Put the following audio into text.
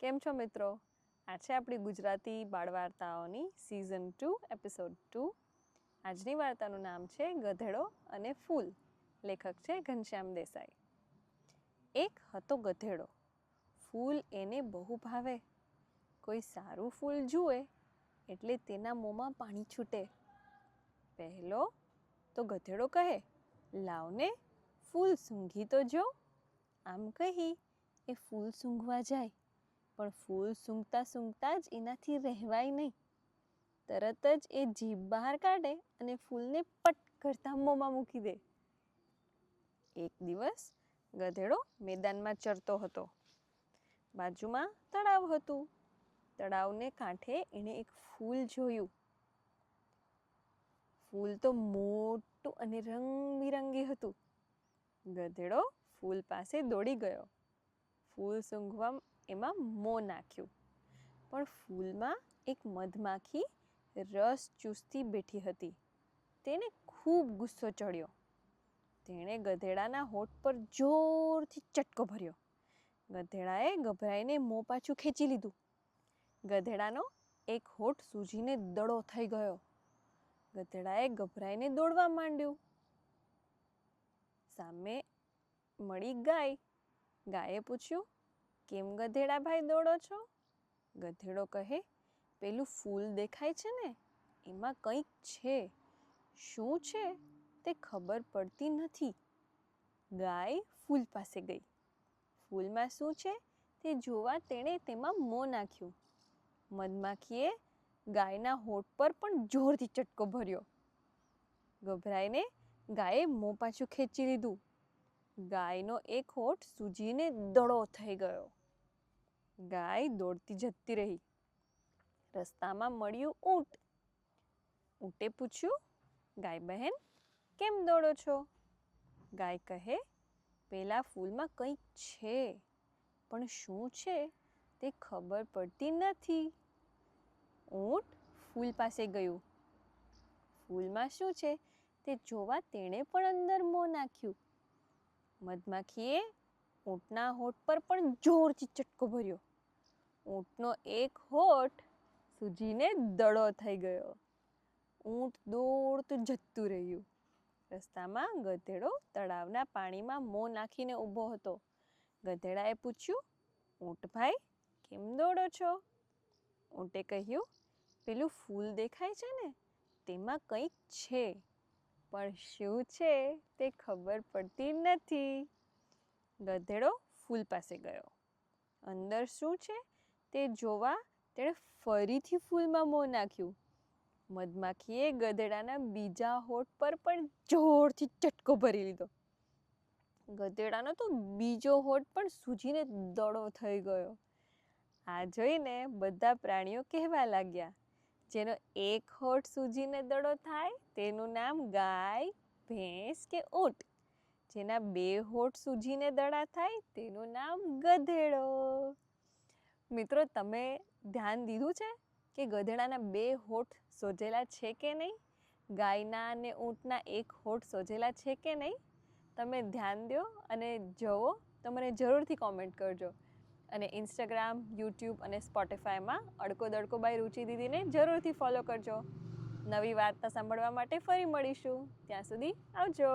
કેમ છો મિત્રો? આ છે આપણી ગુજરાતી બાળવાર્તાઓની સિઝન 2 એપિસોડ 2. આજની વાર્તાનું નામ છે ગધેડો અને ફૂલ. લેખક છે ઘનશ્યામ દેસાઈ. એક હતો ગધેડો. ફૂલ એને બહુ ભાવે. કોઈ સારું ફૂલ જુએ એટલે તેના મોંમાં પાણી છૂટે. પહેલો તો ગધેડો કહે, લાવને ફૂલ સૂંઘી તો જો. આમ કહી એ ફૂલ સૂંઘવા જાય, પણ ફૂલ સૂંઘતા સૂંઘતા જ એનાથી રહેવાય નહીં. તરત જ એ જીભ બહાર કાઢે અને ફૂલને પટ કરતા મોંમાં મૂકી દે. એક દિવસ ગધેડો મેદાનમાં ચરતો હતો. બાજુમાં તળાવ હતું. તળાવને કાંઠે એણે એક ફૂલ જોયું. ફૂલ તો મોટું અને રંગબેરંગી હતું. ગધેડો ફૂલ પાસે દોડી ગયો. ફૂલ સૂંઘવા એમાં મોં નાખ્યું, પણ ફૂલમાં એક મધમાખી રસ ચૂસતી બેઠી હતી. તેને ખૂબ ગુસ્સો ચડ્યો. તેણે ગધેડાના હોઠ પર જોરથી ચટકો ભર્યો. ગધેડાએ ગભરાઈને મોં પાછું ખેંચી લીધું. ગધેડાનો એક હોઠ સૂજીને દડો થઈ ગયો. ગધેડાએ ગભરાઈને દોડવા માંડ્યું. સામે મળી ગાય. ગાયે પૂછ્યું, કેમ ગધેડા ભાઈ દોડો છો? ગધેડો કહે, પેલું ફૂલ દેખાય છે ને, એમાં કંઈક છે. શું છે તે ખબર પડતી નથી. ગાય ફૂલ પાસે ગઈ. ફૂલમાં શું છે તે જોવા તેણે તેમાં મોં નાખ્યું. મધમાખીએ ગાયના હોઠ પર પણ જોરથી ચટકો ભર્યો. ગભરાઈને ગાયે મોં પાછું ખેંચી લીધું. ગાયનો એક હોઠ સૂજીને દડો થઈ ગયો. ગાય દોડતી જતી રહી. રસ્તામાં મળ્યું ઊંટ. ઊંટે પૂછ્યું, ગાય બહેન કેમ દોડો છો? ગાય કહે, પેલા ફૂલમાં કંઈક છે, પણ શું છે તે ખબર પડતી નથી. ઊંટ ફૂલ પાસે ગયું. ફૂલમાં શું છે તે જોવા તેણે પણ અંદર મોં નાખ્યું. મધમાખીએ ઊંટના હોઠ પર પણ જોરથી ચટકો ભર્યો. ઊંટનો એક હોઠ સૂજીને દડો થઈ ગયો. ઊંટ દોડતું જતું રહ્યું. રસ્તામાં ગધેડો તળાવના પાણીમાં મોં નાખીને ઊભો હતો. ગધેડાએ પૂછ્યું, ઊંટ ભાઈ કેમ દોડો છો? ઊંટે કહ્યું, પેલું ફૂલ દેખાય છે ને, તેમાં કંઈક છે, પણ શું છે તે ખબર પડતી નથી. ગધેડો ફૂલ પાસે ગયો. અંદર શું છે તે જોવા તેણે ફરીથી ફૂલમાં મોં નાખ્યું. મધમાખીએ ગધેડાના બીજા હોઠ પર પણ જોરથી ચટકો ભરી લીધો. ગધેડાનો તો બીજો હોઠ પણ સૂજીને દડો થઈ ગયો. આ જોઈને બધા પ્રાણીઓ કહેવા લાગ્યા, જેનો એક હોઠ સૂજીને દડો થાય તેનું નામ ગાય, ભેંસ કે ઊંટ. જેના બે હોઠ સૂજીને દડા થાય તેનું નામ ગધેડો. મિત્રો, તમે ધ્યાન દીધું છે કે ગધેડાના બે હોઠ સોજેલા છે કે નહીં? ગાયના અને ઊંટના એક હોઠ સોજેલા છે કે નહીં? તમે ધ્યાન દો અને જુઓ તો મને જરૂરથી કોમેન્ટ કરજો. અને ઇન્સ્ટાગ્રામ, યુટ્યુબ અને સ્પોટીફાયમાં અડકો દડકો બાય રુચિ દીદીને જરૂરથી ફોલો કરજો. નવી વાર્તા સાંભળવા માટે ફરી મળીશું. ત્યાં સુધી આવજો.